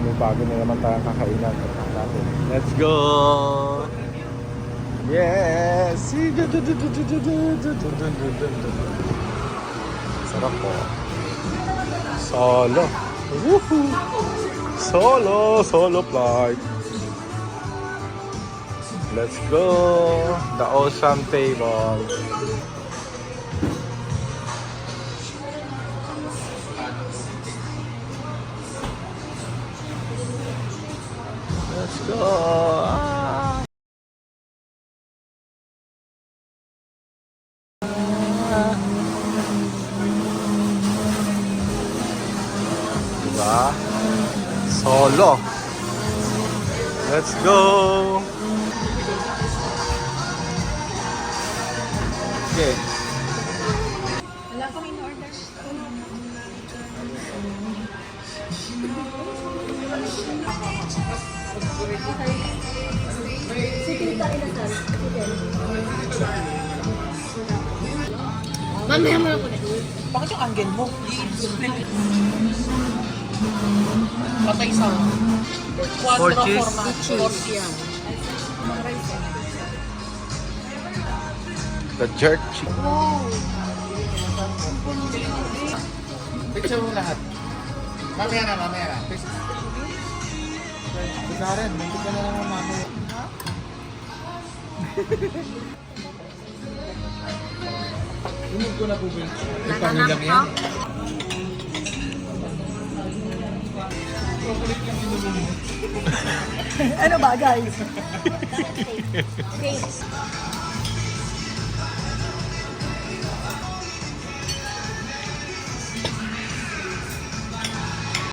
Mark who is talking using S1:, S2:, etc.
S1: may bago na naman tayong kakainan. Let's go! Yes! Sarap po. Solo! Woohoo! Solo flight! Let's go! The awesome table. Let's go! Diba? Solo! Let's go! Okay.
S2: Wala pang in-order. Si Tita Inasal. Mamaya mo lang ko na.
S3: Bakit yung angle mo? Patay sa quattro
S1: cheese.
S3: format.
S2: Cheese.
S1: The jerk chicken.
S4: Picture mo lahat. Mamaya na. Karen, buntot ka na naman mamaya. Inog ko na po ba? Ipangilang yan.
S2: Ano ba, guys? Okay.